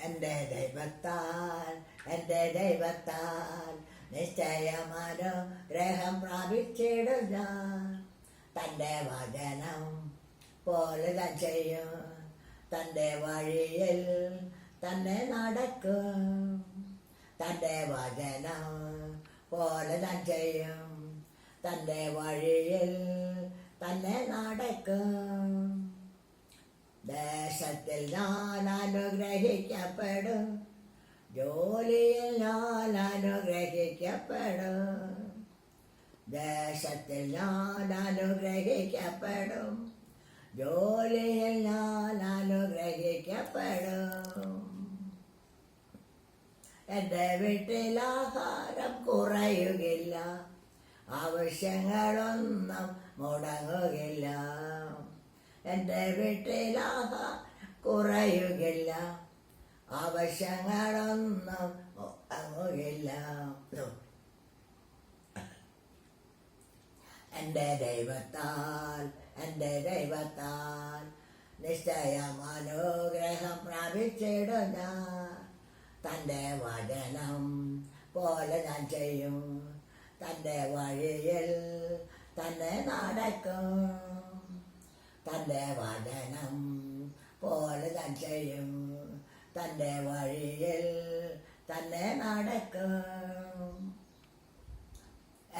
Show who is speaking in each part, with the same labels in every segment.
Speaker 1: എൻ്റെ ദൈവത്താൽ എൻ്റെ ദൈവത്താൽ നിശ്ചയമാനുഗ്രഹം പ്രാപിച്ചിടും ഞാൻ. തൻ്റെ വചനം പോലെ താൻ ചെയ്യും, തൻ്റെ വഴിയിൽ തന്നെ നടക്കും. തൻ്റെ വചനം പോലെ താൻ ചെയ്യും, തൻ്റെ വഴിയിൽ തന്നെ നടക്കും. ദേശത്തിൽ ഞാൻ അനുഗ്രഹിക്കപ്പെടും, ജോലിയിൽ ഞാൻ അനുഗ്രഹിക്കപ്പെടും. ദേശത്തിൽ ഞാൻ അനുഗ്രഹിക്കപ്പെടും, ജോലിയിൽ ഞാൻ അനുഗ്രഹിക്കപ്പെടും. എൻ്റെ വീട്ടിൽ ആഹാരം കുറയുകയില്ല, ആവശ്യങ്ങളൊന്നും മുടങ്ങുകയില്ല. എൻ്റെ വീട്ടിൽ ആഹാരം കുറയുകയില്ല, ആവശ്യങ്ങളൊന്നും മുടങ്ങുകയില്ല. എൻ്റെ ദൈവത്താൽ എൻ്റെ ദൈവത്താൽ നിശ്ചയമാനുഗ്രഹം പ്രാപിച്ചിടും ഞാൻ. തൻ്റെ വചനം പോലെ ഞാൻ ചെയ്യും, തൻ്റെ വഴിയിൽ തന്നെ നടക്കും. തൻ്റെ വചനം പോലെ ഞാൻ ചെയ്യും, തൻ്റെ വഴിയിൽ തന്നെ നടക്കും.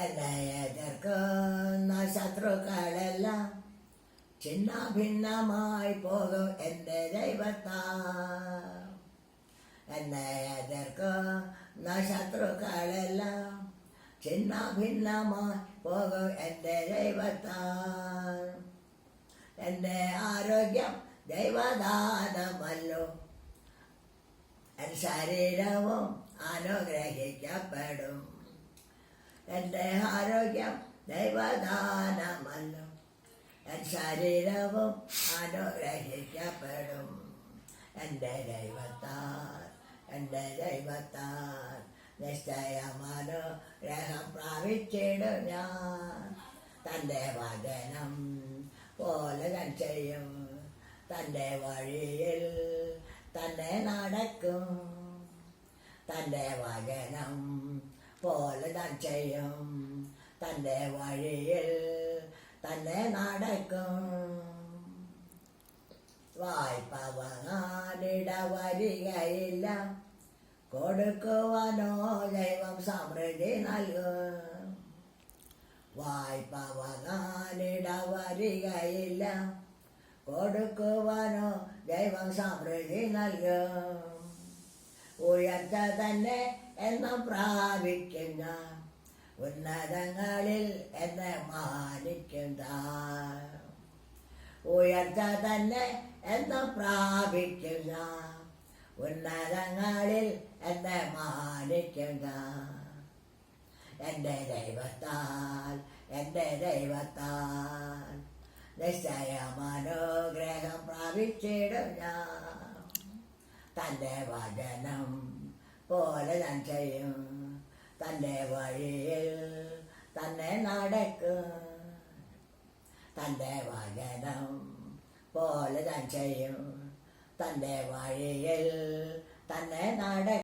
Speaker 1: എന്നെ എതിർക്കുന്ന ശത്രുക്കളെല്ലാം ഛിന്ന ഭിന്നമായി പോകും എൻ്റെ ദൈവത്താൽ. എന്നെ എതിർക്കുന്ന ശത്രുക്കളെല്ലാം ഛിന്ന ഭിന്നമായി പോകും എൻ്റെ ദൈവത്താൽ. എൻ്റെ ആരോഗ്യം ദൈവദാനമല്ലോ, എൻ ശരീരവും അനുഗ്രഹിക്കപ്പെടും. എൻ്റെ ആരോഗ്യം ദൈവദാനമല്ലോ, എൻ ശരീരവും അനുഗ്രഹിക്കപ്പെടും. എൻ്റെ ദൈവത്താൽ എൻ്റെ ദൈവത്താൽ നിശ്ചയമാനുഗ്രഹം പ്രാപിച്ചിടും ഞാൻ. തൻ്റെ വചനം പോലെ ഞാൻ ചെയ്യും, തൻ്റെ വഴിയിൽ തന്നെ നടക്കും. തൻ്റെ വചനം പോലെ ഞാൻ ചെയ്യും, തൻ്റെ വഴിയിൽ തന്നെ നടക്കും. വായ്പ വാങ്ങാനിട വരികയില്ല, കൊടുക്കുവാനോ ദൈവം സമൃദ്ധി നൽകും. വായ്പ വാങ്ങാനിട വരികയില്ല, കൊടുക്കുവാനോ ദൈവം സമൃദ്ധി നൽകും. ഉയർച്ച തന്നെ എന്നും പ്രാപിക്കുന്ന, ഉന്നതങ്ങളിൽ എന്നെ മാനിക്കുന്ന. ഉയർച്ച തന്നെ എന്നും പ്രാപിക്കുന്ന, ഉന്നതങ്ങളിൽ എന്നെ മാനിക്കുന്ന. എൻ്റെ ദൈവത്താൽ എൻ്റെ ദൈവത്താൽ നിശ്ചയമാനുഗ്രഹം പ്രാപിച്ചിടും ഞാൻ. തൻ്റെ വചനം പോലെ ഞാൻ ചെയ്യും, തൻ്റെ വഴിയിൽ തന്നെ നടക്കും. തൻ്റെ വചനം പോലെ ഞാൻ ചെയ്യും, തൻ്റെ വഴിയിൽ തന്നെ നടക്കും.